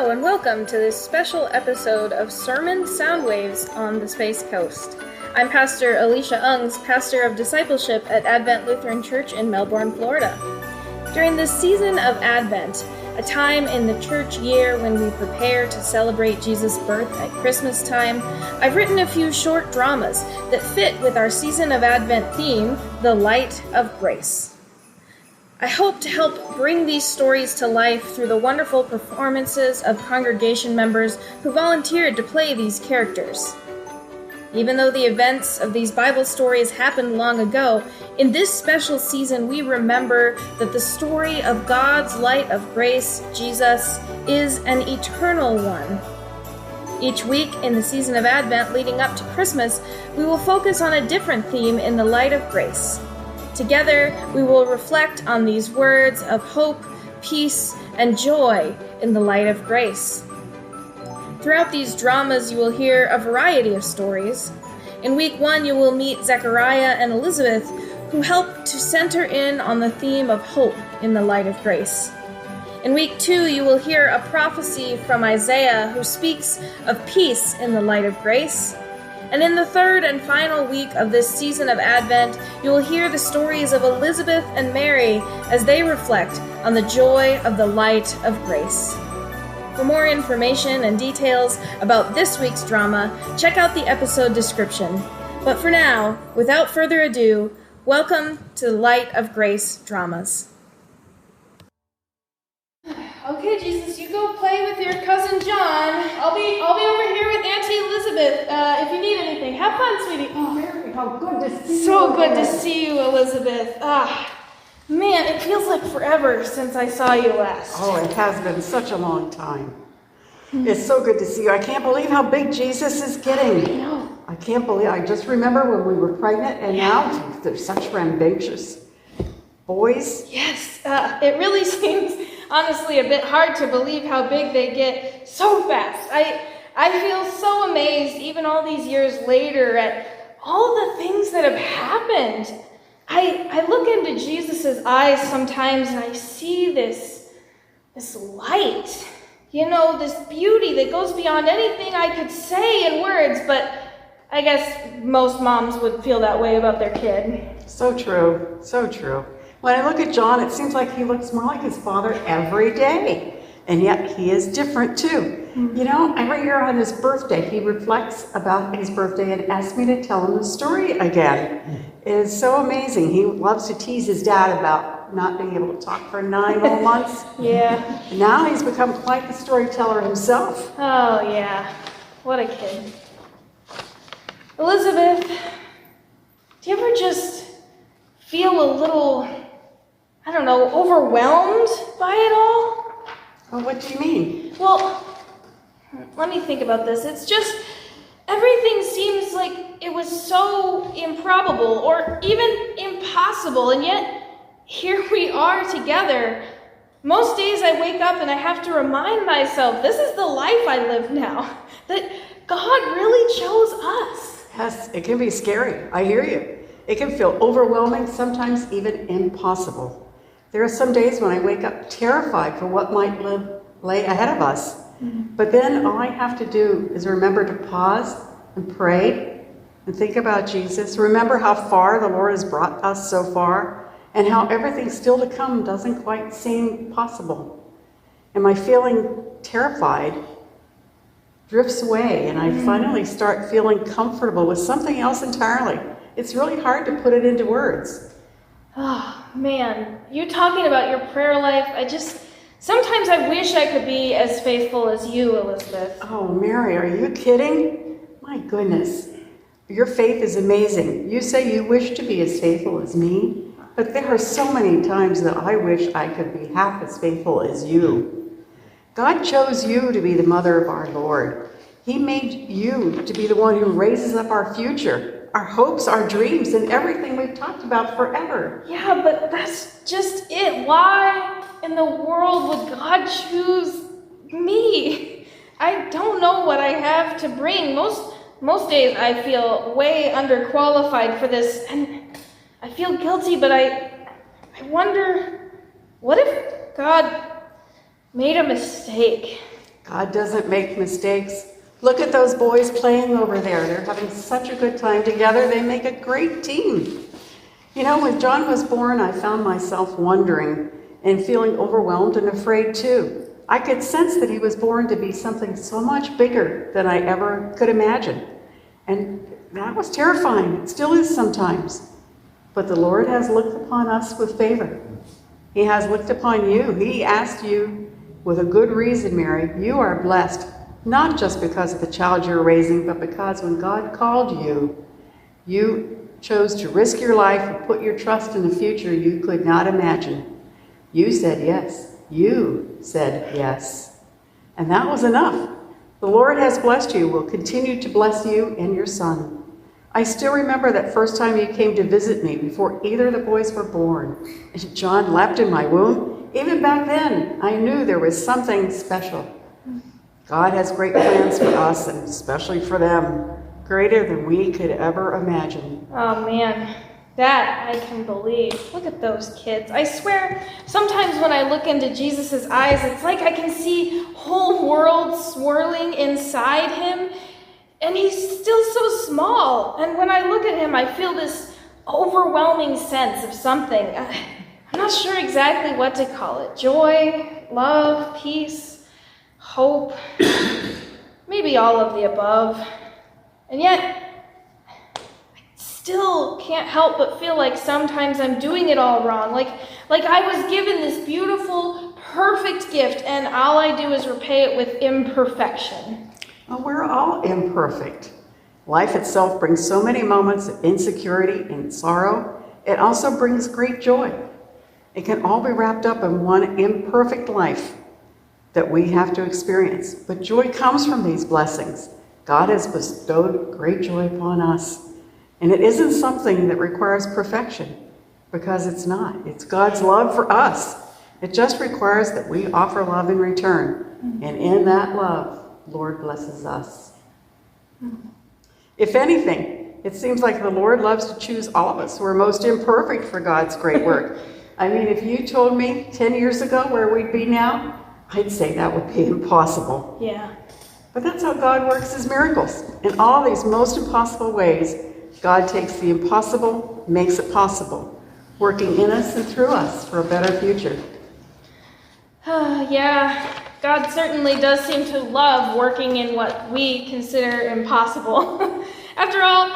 Hello and welcome to this special episode of Sermon Soundwaves on the Space Coast. I'm Pastor Alisha and Elizabeth, pastor of discipleship at Advent Lutheran Church in Melbourne, Florida. During this season of Advent, a time in the church year when we prepare to celebrate Jesus' birth at Christmas time, I've written a few short dramas that fit with our season of Advent theme, The Light of Grace. I hope to help bring these stories to life through the wonderful performances of congregation members who volunteered to play these characters. Even though the events of these Bible stories happened long ago, in this special season we remember that the story of God's light of grace, Jesus, is an eternal one. Each week in the season of Advent leading up to Christmas, we will focus on a different theme in the light of grace. Together, we will reflect on these words of hope, peace, and joy in the light of grace. Throughout these dramas, you will hear a variety of stories. In week 1, you will meet Zechariah and Elizabeth, who help to center in on the theme of hope in the light of grace. In week 2, you will hear a prophecy from Isaiah who speaks of peace in the light of grace. And in the third and final week of this season of Advent, you will hear the stories of Elizabeth and Mary as they reflect on the joy of the light of grace. For more information and details about this week's drama, check out the episode description. But for now, without further ado, welcome to the Light of Grace dramas. Okay, Jesus, you go play with your cousin John. I'll be over here with Auntie Elizabeth if you need anything. Have fun, sweetie. Oh, Mary, how good to see you. So good to see you, Elizabeth. Man, it feels like forever since I saw you last. Oh, it has been such a long time. It's so good to see you. I can't believe how big Jesus is getting. I know. I can't believe. I just remember when we were pregnant, and now they're such rambunctious boys. Yes, it really seems honestly a bit hard to believe how big they get so fast. I feel so amazed even all these years later at all the things that have happened. I look into Jesus' eyes sometimes and I see this light, this beauty that goes beyond anything I could say in words, but I guess most moms would feel that way about their kid. So true, so true. When I look at John, it seems like he looks more like his father every day. And yet he is different too. Every year on his birthday, he reflects about his birthday and asks me to tell him the story again. It is so amazing. He loves to tease his dad about not being able to talk for 9 whole months. Yeah. And now he's become quite the storyteller himself. Oh, yeah. What a kid. Elizabeth, do you ever just feel a little, overwhelmed by it all? Well, what do you mean? Well, let me think about this. It's just, everything seems like it was so improbable or even impossible, and yet here we are together. Most days I wake up and I have to remind myself, this is the life I live now, that God really chose us. Yes, it can be scary. I hear you. It can feel overwhelming, sometimes even impossible. There are some days when I wake up terrified for what might lay ahead of us. But then all I have to do is remember to pause and pray and think about Jesus. Remember how far the Lord has brought us so far and how everything still to come doesn't quite seem possible. And my feeling terrified drifts away and I finally start feeling comfortable with something else entirely. It's really hard to put it into words. Oh, man, you talking about your prayer life, sometimes I wish I could be as faithful as you, Elizabeth. Oh, Mary, are you kidding? My goodness, your faith is amazing. You say you wish to be as faithful as me, but there are so many times that I wish I could be half as faithful as you. God chose you to be the mother of our Lord. He made you to be the one who raises up our future. Our hopes, our dreams, and everything we've talked about forever. Yeah, but that's just it. Why in the world would God choose me? I don't know what I have to bring. Most days I feel way underqualified for this, and I feel guilty, but I wonder, what if God made a mistake? God doesn't make mistakes. Look at those boys playing over there. They're having such a good time together. They make a great team. You know, when John was born, I found myself wondering and feeling overwhelmed and afraid too. I could sense that he was born to be something so much bigger than I ever could imagine. And that was terrifying. It still is sometimes. But the Lord has looked upon us with favor. He has looked upon you. He asked you with a good reason, Mary. You are blessed, not just because of the child you're raising, but because when God called you, you chose to risk your life and put your trust in the future you could not imagine. You said yes. You said yes. And that was enough. The Lord has blessed you, will continue to bless you and your son. I still remember that first time you came to visit me before either of the boys were born. And John leapt in my womb. Even back then, I knew there was something special. God has great plans for us, and especially for them, greater than we could ever imagine. Oh man, that I can believe. Look at those kids. I swear, sometimes when I look into Jesus' eyes, it's like I can see whole worlds swirling inside him, and he's still so small. And when I look at him, I feel this overwhelming sense of something. I'm not sure exactly what to call it. Joy, love, peace, hope, maybe all of the above. And yet, I still can't help but feel like sometimes I'm doing it all wrong. Like I was given this beautiful, perfect gift, and all I do is repay it with imperfection. Well, we're all imperfect. Life itself brings so many moments of insecurity and sorrow. It also brings great joy. It can all be wrapped up in one imperfect life that we have to experience. But joy comes from these blessings. God has bestowed great joy upon us. And it isn't something that requires perfection, because it's not. It's God's love for us. It just requires that we offer love in return. And in that love, Lord blesses us. If anything, it seems like the Lord loves to choose all of us who are most imperfect for God's great work. I mean, if you told me 10 years ago where we'd be now, I'd say that would be impossible. Yeah. But that's how God works his miracles. In all these most impossible ways, God takes the impossible, makes it possible, working in us and through us for a better future. Yeah, God certainly does seem to love working in what we consider impossible. After all,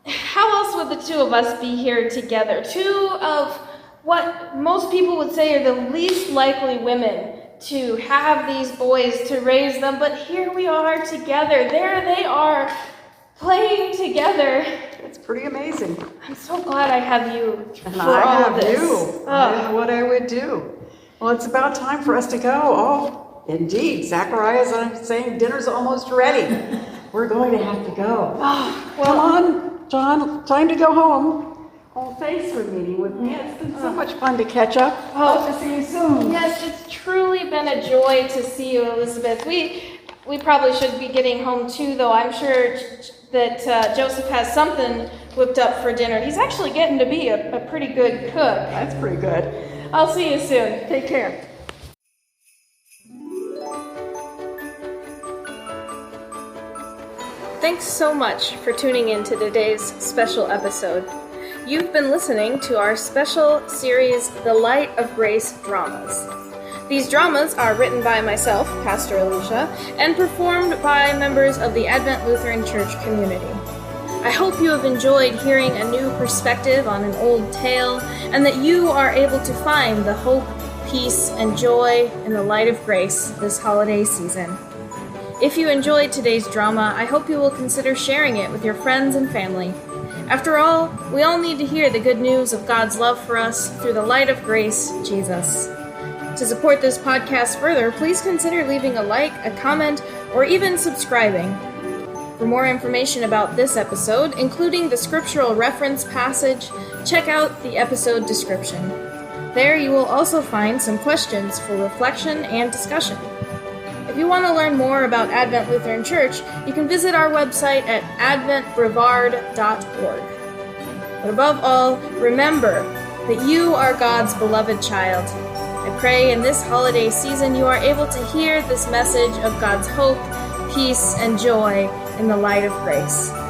how else would the two of us be here together? Two of what most people would say are the least likely women to have these boys, to raise them, but here we are together. There they are, playing together. It's pretty amazing. I'm so glad I have you and for I all have of this. you. I don't know what I would do. Well, it's about time for us to go. Oh, indeed. Zachariah's saying dinner's almost ready. We're going to have to go. Oh, Come on, John. Time to go home. Oh, thanks for meeting with me. It's been so much fun to catch up. Hope to see you soon. yes, it's truly been a joy to see you, Elizabeth. We probably should be getting home too, though. I'm sure that Joseph has something whipped up for dinner. He's actually getting to be a pretty good cook. That's pretty good. I'll see you soon. Take care. Thanks so much for tuning in to today's special episode. You've been listening to our special series, The Light of Grace Dramas. These dramas are written by myself, Pastor Alisha, and performed by members of the Advent Lutheran Church community. I hope you have enjoyed hearing a new perspective on an old tale, and that you are able to find the hope, peace, and joy in the light of grace this holiday season. If you enjoyed today's drama, I hope you will consider sharing it with your friends and family. After all, we all need to hear the good news of God's love for us through the light of grace, Jesus. To support this podcast further, please consider leaving a like, a comment, or even subscribing. For more information about this episode, including the scriptural reference passage, check out the episode description. There you will also find some questions for reflection and discussion. If you want to learn more about Advent Lutheran Church, you can visit our website at adventbrevard.org. But above all, remember that you are God's beloved child. I pray in this holiday season you are able to hear this message of God's hope, peace, and joy in the light of grace.